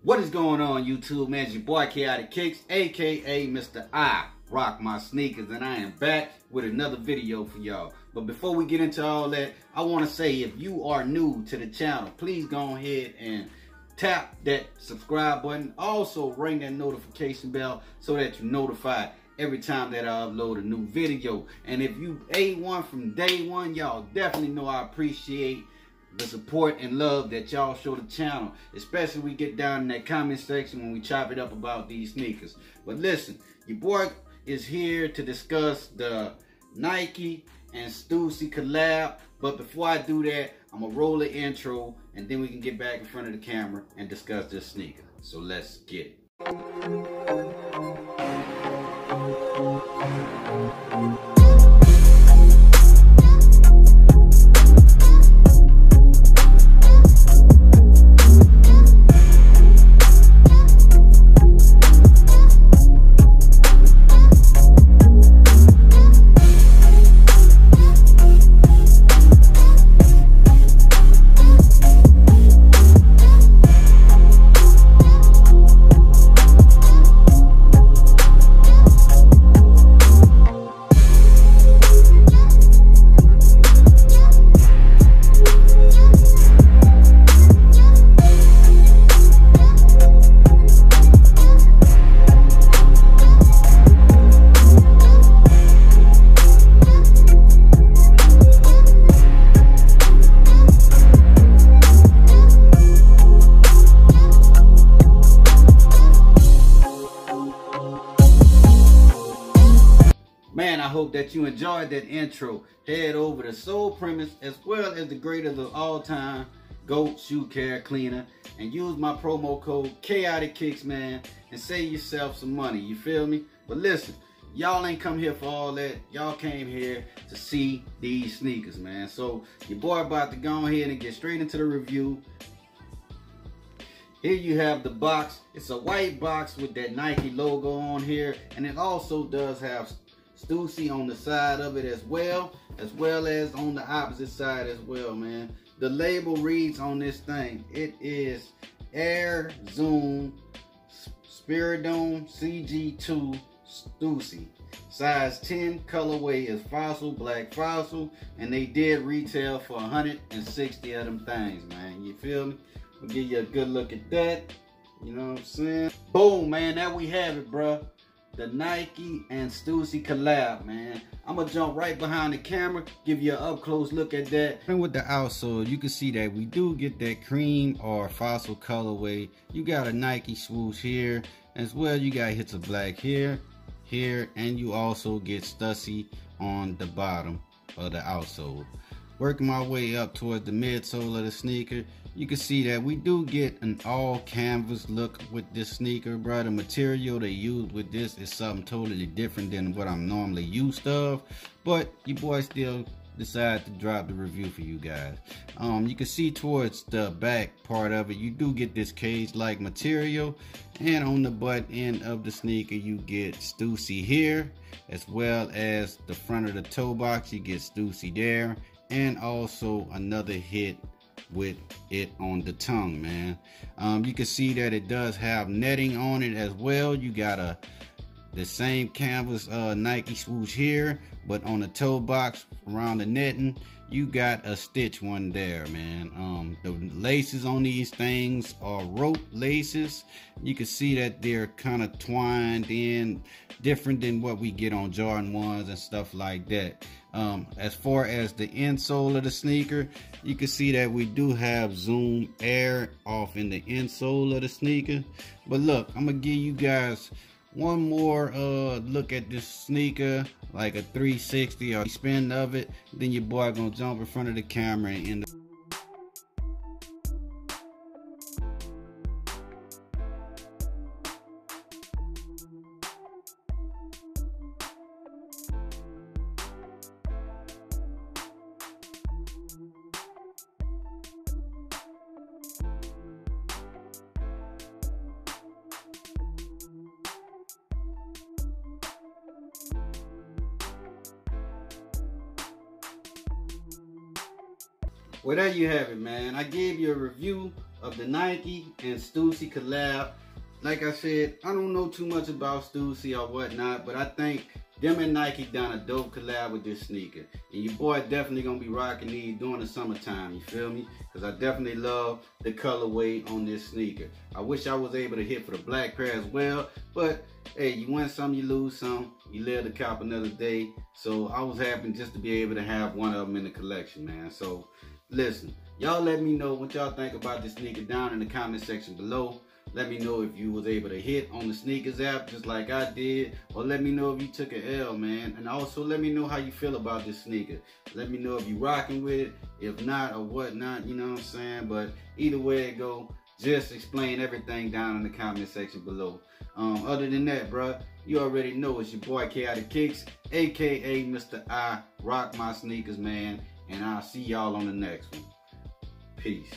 What is going on, YouTube, man? It's your boy KaoticKiccs, aka Mr. I Rock My Sneakers, and I am back with another video for y'all. But before we get into all that, I want to say, if you are new to the channel, please go ahead and tap that subscribe button. Also ring that notification bell so that you're notified every time that I upload a new video. And if you A1 from day one, y'all definitely know I appreciate the support and love that y'all show the channel, especially we get down in that comment section when we chop it up about these sneakers. But listen, your boy is here to discuss the Nike and Stussy collab. But before I do that, I'm gonna roll the intro and then we can get back in front of the camera and discuss this sneaker. So let's get it. Man, I hope that you enjoyed that intro. Head over to SOLEPREMISE, as well as the greatest of all time, GOAT Shoe Care Cleaner, and use my promo code KaoticKicks, man, and save yourself some money. You feel me? But listen, y'all ain't come here for all that. Y'all came here to see these sneakers, man. So your boy about to go ahead and get straight into the review. Here you have the box. It's a white box with that Nike logo on here, and it also does have Stussy on the side of it as well as on the opposite side as well, man. The label reads on this thing, it is Air Zoom SPIRIDON CG2 Stussy. Size 10, colorway is Fossil, Black Fossil, and they did retail for 160 of them things, man. You feel me? We'll give you a good look at that. You know what I'm saying? Boom, man, there we have it, bruh. The Nike and Stussy collab, man. I'm gonna jump right behind the camera, give you an up close look at that. And with the outsole, you can see that we do get that cream or fossil colorway. You got a Nike swoosh here, as well you got hits of black here, and you also get Stussy on the bottom of the outsole. Working my way up towards the midsole of the sneaker, you can see that we do get an all canvas look with this sneaker, bro. The material they use with this is something totally different than what I'm normally used of, but your boy still decided to drop the review for you guys. You can see towards the back part of it, you do get this cage like material, and on the butt end of the sneaker you get Stussy here, as well as the front of the toe box you get Stussy there, and also another hit with it on the tongue, man. You can see that it does have netting on it as well. You got the same canvas Nike swoosh here, but on the toe box around the netting you got a stitch one there, man. The laces on these things are rope laces. You can see that they're kind of twined in, different than what we get on Jordan 1s and stuff like that. As far as the insole of the sneaker, you can see that we do have Zoom Air off in the insole of the sneaker. But look, I'm gonna give you guys one more look at this sneaker, like a 360 or spin of it. Then your boy gonna jump in front of the camera and end up. Well, there you have it, man. I gave you a review of the Nike and Stussy collab. Like I said, I don't know too much about Stussy or whatnot, but I think them and Nike done a dope collab with this sneaker. And your boy definitely gonna be rocking these during the summertime, you feel me? Because I definitely love the colorway on this sneaker. I wish I was able to hit for the black pair as well, but hey, you win some, you lose some. You live to cop another day. So I was happy just to be able to have one of them in the collection, man. So listen, y'all let me know what y'all think about this sneaker down in the comment section below. Let me know if you was able to hit on the sneakers app just like I did, or let me know if you took an L, man. And also let me know how you feel about this sneaker. Let me know if you rocking with it, if not or whatnot, you know what I'm saying? But either way it go, just explain everything down in the comment section below. Other than that, bruh, you already know it's your boy KaoticKiccs, aka Mr. I Rock My Sneakers, man. And I'll see y'all on the next one. Peace.